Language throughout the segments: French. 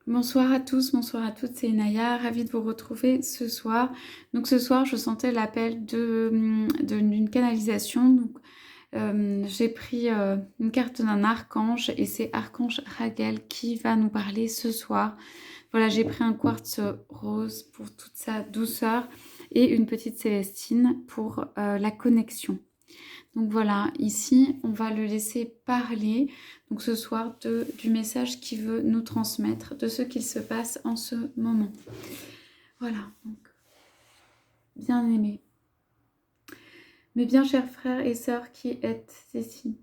Bonsoir à tous, bonsoir à toutes, c'est Inaya, ravie de vous retrouver ce soir. Donc ce soir, je sentais l'appel d'une canalisation. Donc j'ai pris une carte d'un archange et c'est Archange Raguel qui va nous parler ce soir. Voilà, j'ai pris un quartz rose pour toute sa douceur et une petite célestine pour la connexion. Donc voilà, ici, on va le laisser parler, donc ce soir, du message qu'il veut nous transmettre, de ce qu'il se passe en ce moment. Voilà, donc, bien aimé. Mes bien chers frères et sœurs qui êtes ici,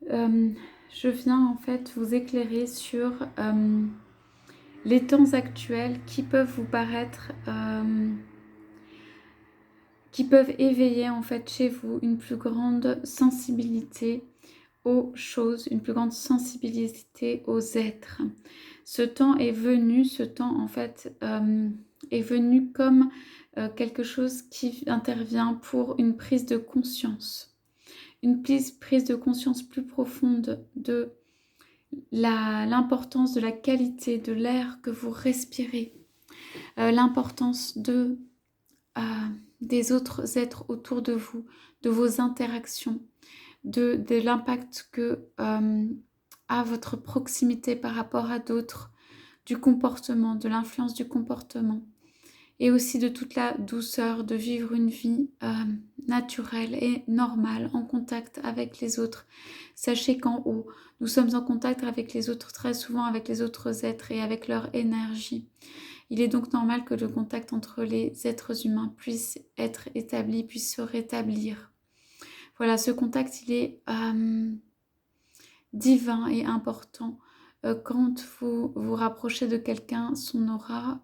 je viens en fait vous éclairer sur les temps actuels qui peuvent vous paraître... qui peuvent éveiller en fait chez vous une plus grande sensibilité aux choses, une plus grande sensibilité aux êtres. Ce temps est venu, ce temps en fait est venu comme quelque chose qui intervient pour une prise de conscience. Une prise de conscience plus profonde de l'importance de la qualité de l'air que vous respirez, l'importance des autres êtres autour de vous, de vos interactions, de l'impact que a votre proximité par rapport à d'autres, du comportement, de l'influence du comportement, et aussi de toute la douceur de vivre une vie naturelle et normale, en contact avec les autres. Sachez qu'en haut, nous sommes en contact avec les autres, très souvent avec les autres êtres et avec leur énergie. Il est donc normal que le contact entre les êtres humains puisse être établi, puisse se rétablir. Voilà, ce contact, il est divin et important. Quand vous vous rapprochez de quelqu'un, son aura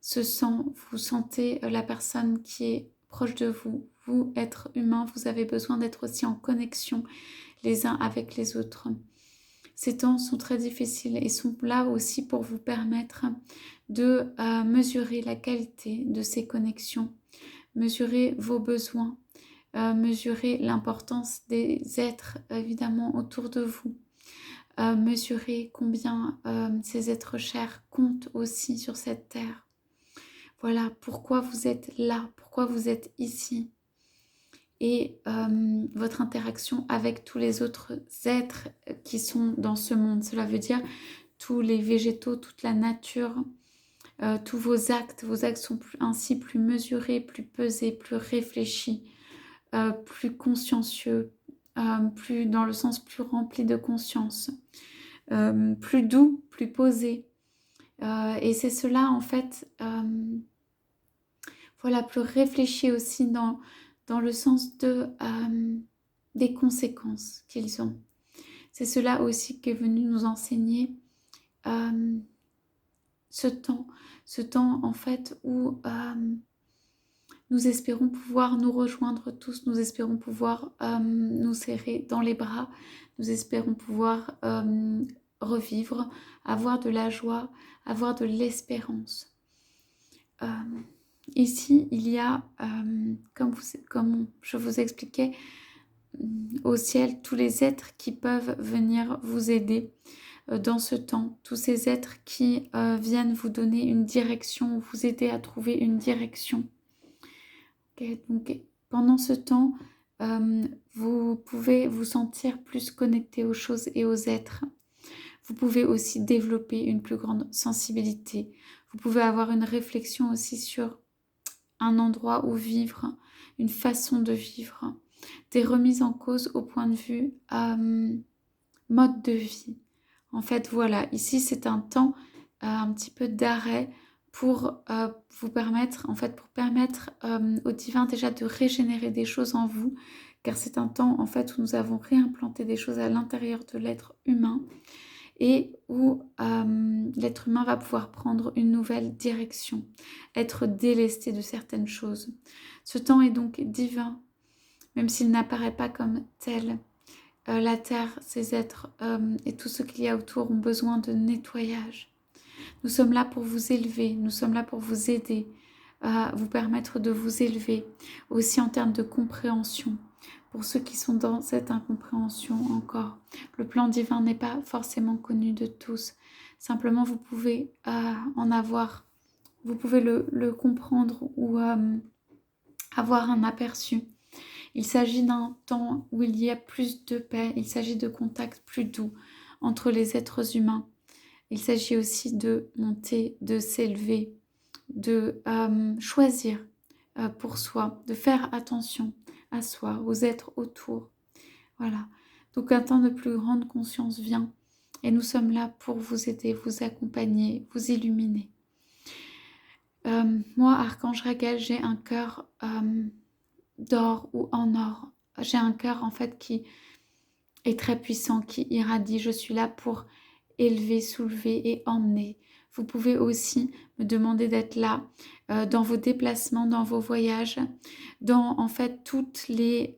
se sent, vous sentez la personne qui est proche de vous. Vous, être humain, vous avez besoin d'être aussi en connexion les uns avec les autres. Ces temps sont très difficiles et sont là aussi pour vous permettre de mesurer la qualité de ces connexions, mesurer vos besoins, mesurer l'importance des êtres évidemment autour de vous, mesurer combien ces êtres chers comptent aussi sur cette terre. Voilà pourquoi vous êtes là, pourquoi vous êtes ici. Et votre interaction avec tous les autres êtres qui sont dans ce monde. Cela veut dire tous les végétaux, toute la nature, tous vos actes sont ainsi plus mesurés, plus pesés, plus réfléchis, plus consciencieux, plus dans le sens plus rempli de conscience, plus doux, plus posé. Et c'est cela en fait, voilà, plus réfléchi aussi dans le sens des conséquences qu'ils ont. C'est cela aussi qui est venu nous enseigner ce temps en fait où nous espérons pouvoir nous rejoindre tous, nous espérons pouvoir nous serrer dans les bras, nous espérons pouvoir revivre, avoir de la joie, avoir de l'espérance. Ici, il y a, comme je vous expliquais, au ciel, tous les êtres qui peuvent venir vous aider dans ce temps, tous ces êtres qui viennent vous donner une direction, vous aider à trouver une direction. Okay, donc, pendant ce temps, vous pouvez vous sentir plus connecté aux choses et aux êtres. Vous pouvez aussi développer une plus grande sensibilité. Vous pouvez avoir une réflexion aussi sur un endroit où vivre, une façon de vivre, des remises en cause au point de vue mode de vie. En fait, voilà, ici c'est un temps un petit peu d'arrêt pour vous permettre, en fait, pour permettre au divin déjà de régénérer des choses en vous, car c'est un temps en fait où nous avons réimplanté des choses à l'intérieur de l'être humain et où l'être humain va pouvoir prendre une nouvelle direction, être délesté de certaines choses. Ce temps est donc divin, même s'il n'apparaît pas comme tel. La terre, ses êtres et tout ce qu'il y a autour ont besoin de nettoyage. Nous sommes là pour vous élever, nous sommes là pour vous aider, à vous permettre de vous élever, aussi en termes de compréhension, Pour ceux qui sont dans cette incompréhension encore, le plan divin n'est pas forcément connu de tous. Simplement, vous pouvez vous pouvez le comprendre ou avoir un aperçu. Il s'agit d'un temps où il y a plus de paix, il s'agit de contacts plus doux entre les êtres humains. Il s'agit aussi de monter, de s'élever, de choisir pour soi, de faire attention à soi, aux êtres autour. Voilà. Donc un temps de plus grande conscience vient et nous sommes là pour vous aider, vous accompagner, vous illuminer. Moi, Archange Raguel, j'ai un cœur d'or ou en or. J'ai un cœur en fait qui est très puissant, qui irradie. Je suis là pour élever, soulever et emmener. Vous pouvez aussi me demander d'être là dans vos déplacements, dans vos voyages, dans en fait toutes les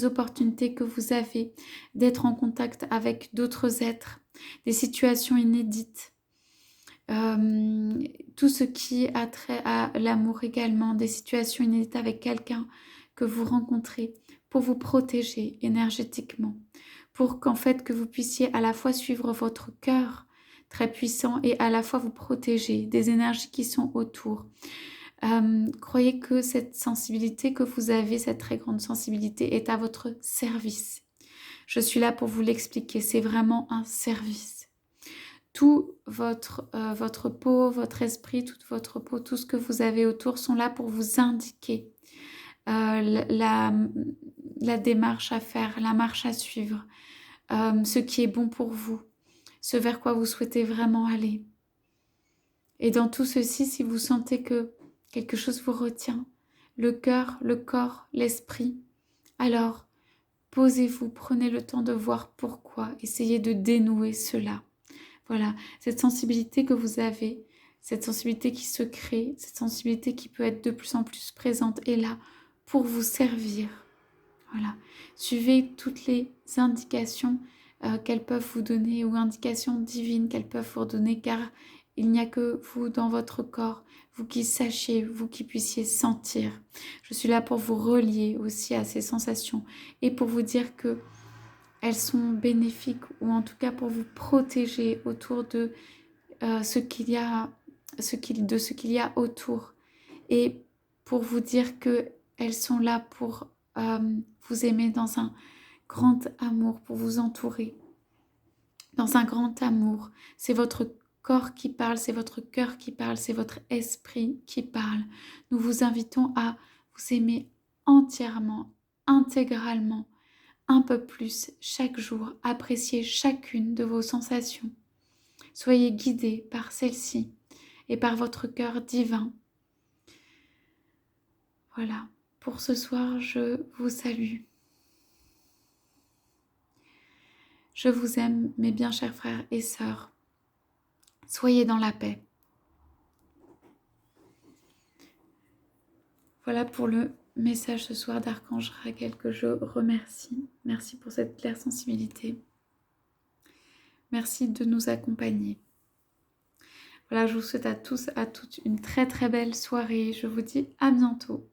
opportunités que vous avez d'être en contact avec d'autres êtres, des situations inédites, tout ce qui a trait à l'amour également, des situations inédites avec quelqu'un que vous rencontrez pour vous protéger énergétiquement, pour qu'en fait que vous puissiez à la fois suivre votre cœur très puissant et à la fois vous protéger des énergies qui sont autour. Croyez que cette sensibilité que vous avez, cette très grande sensibilité, est à votre service. Je suis là pour vous l'expliquer, c'est vraiment un service. Tout votre peau, votre esprit, toute votre peau, tout ce que vous avez autour sont là pour vous indiquer la démarche à faire, la marche à suivre, ce qui est bon pour vous, ce vers quoi vous souhaitez vraiment aller. Et dans tout ceci, si vous sentez que quelque chose vous retient, le cœur, le corps, l'esprit, alors posez-vous, prenez le temps de voir pourquoi, essayez de dénouer cela. Voilà, cette sensibilité que vous avez, cette sensibilité qui se crée, cette sensibilité qui peut être de plus en plus présente est là pour vous servir. Voilà, suivez toutes les indications qu'elles peuvent vous donner ou indications divines qu'elles peuvent vous donner car il n'y a que vous dans votre corps, vous qui sachiez, vous qui puissiez sentir. Je suis là pour vous relier aussi à ces sensations et pour vous dire que elles sont bénéfiques ou en tout cas pour vous protéger autour de ce qu'il y a autour et pour vous dire que elles sont là pour vous aimer dans un grand amour, pour vous entourer dans un grand amour. C'est votre corps qui parle, c'est votre cœur qui parle, c'est votre esprit qui parle. Nous vous invitons à vous aimer entièrement, intégralement, un peu plus chaque jour. Appréciez chacune de vos sensations. Soyez guidés par celle-ci et par votre cœur divin. Voilà, pour ce soir, je vous salue. Je vous aime, mes bien chers frères et sœurs. Soyez dans la paix. Voilà pour le message ce soir d'Archange Raguel que je remercie. Merci pour cette claire sensibilité. Merci de nous accompagner. Voilà, je vous souhaite à tous, à toutes une très très belle soirée. Je vous dis à bientôt.